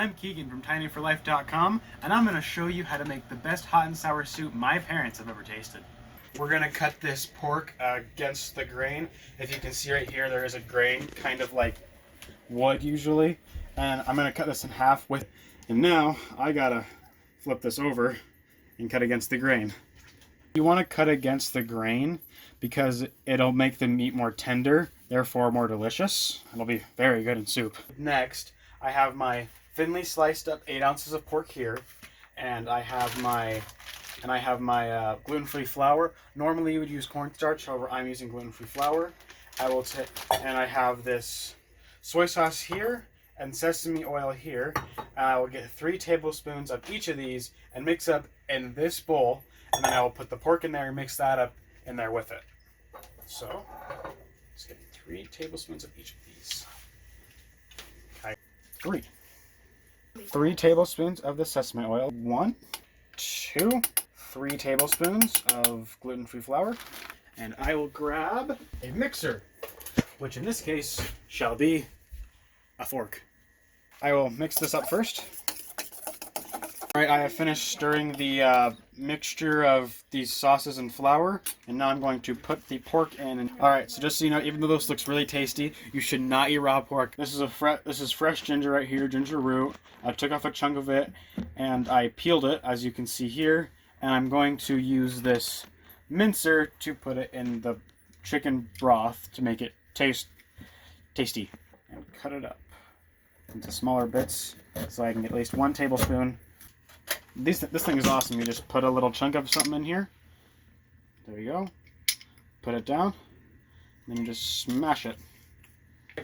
I'm Keegan from tinyforlife.com, and I'm going to show you how to make the best hot and sour soup my parents have ever tasted. We're going to cut this pork against the grain. If you can see right here, there is a grain, kind of like wood usually. And I'm going to cut this in half with, and now I got to flip this over and cut against the grain. You want to cut against the grain because it'll make the meat more tender, therefore more delicious. It'll be very good in soup. Next, I have my thinly sliced up 8 ounces of pork here, and I have my gluten-free flour. Normally you would use cornstarch, however I'm using gluten-free flour. And I have this soy sauce here and sesame oil here. I will get 3 tablespoons of each of these and mix up in this bowl, and then I will put the pork in there and mix that up in there with it. So, let's get 3 tablespoons of each of these. Okay. 3 tablespoons of the sesame oil. 1, 2, 3 tablespoons of gluten-free flour. And I will grab a mixer, which in this case shall be a fork. I will mix this up first. Alright, I have finished stirring the mixture of these sauces and flour, and now I'm going to put the pork in. Alright, so just so you know, even though this looks really tasty, you should not eat raw pork. This is fresh ginger right here, ginger root. I took off a chunk of it, and I peeled it, as you can see here, and I'm going to use this mincer to put it in the chicken broth to make it tasty, and cut it up into smaller bits so I can get at least 1 tablespoon. This thing is awesome. You just put a little chunk of something in here. There you go. Put it down. And then you just smash it.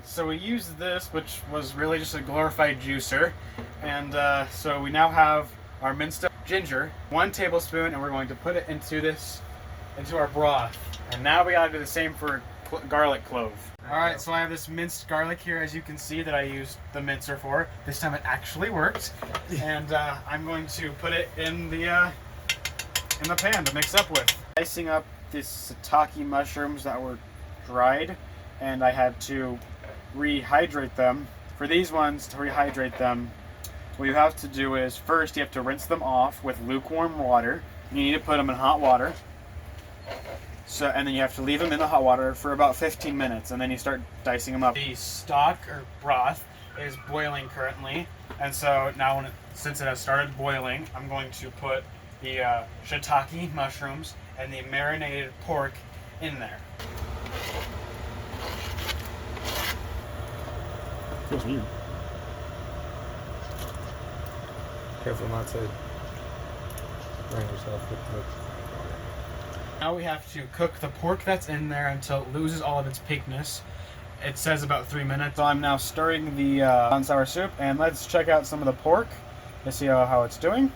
So we used this, which was really just a glorified juicer. And so we now have our minced up ginger, 1 tablespoon, and we're going to put it into our broth. And now we gotta do the same for garlic clove. Alright, so I have this minced garlic here, as you can see, that I used the mincer for. This time it actually worked. And I'm going to put it in the pan to mix up with. Slicing up these Shiitake mushrooms that were dried, and I had to rehydrate them. For these ones, to rehydrate them, what you have to do is, first you have to rinse them off with lukewarm water. You need to put them in hot water. And then you have to leave them in the hot water for about 15 minutes, and then you start dicing them up. The stock or broth is boiling currently, and so now since it has started boiling, I'm going to put the shiitake mushrooms and the marinated pork in there. Feels weird. Careful not to burn yourself with the... Now we have to cook the pork that's in there until it loses all of its pinkness. It says about 3 minutes. So I'm now stirring the hot and sour soup, and let's check out some of the pork to see how it's doing.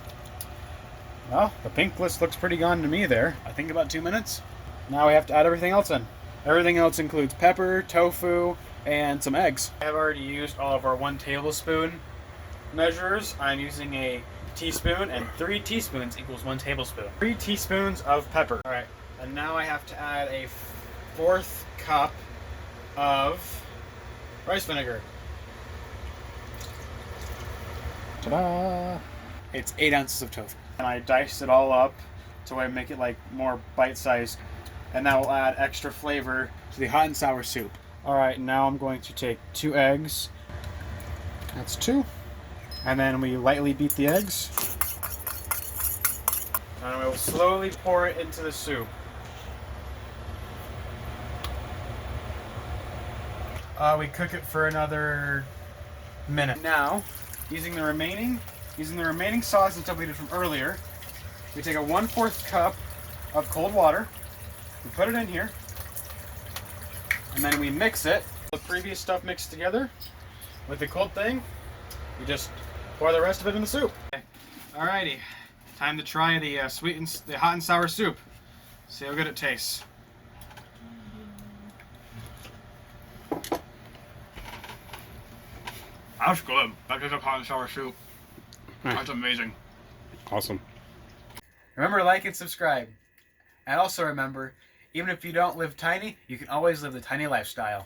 Well, the pinkness looks pretty gone to me there. I think about 2 minutes. Now we have to add everything else in. Everything else includes pepper, tofu, and some eggs. I have already used all of our 1 tablespoon measures. I'm using a teaspoon, and 3 teaspoons equals 1 tablespoon. 3 teaspoons of pepper. Alright, and now I have to add a 1/4 cup of rice vinegar. Ta-da! It's 8 ounces of tofu. And I diced it all up to make it like more bite-sized, and that will add extra flavor to the hot and sour soup. Alright, now I'm going to take 2 eggs. That's 2. And then we lightly beat the eggs. And we'll slowly pour it into the soup. We cook it for another minute. Now, using the remaining sauce and stuff we did from earlier, we take a 1/4 cup of cold water, we put it in here, and then we mix it. The previous stuff mixed together with the cold thing, we just pour the rest of it in the soup. Okay. Alrighty, time to try the hot and sour soup. See how good it tastes. That's good. That is a hot and sour soup. That's amazing. Awesome. Remember to like and subscribe. And also remember, even if you don't live tiny, you can always live the tiny lifestyle.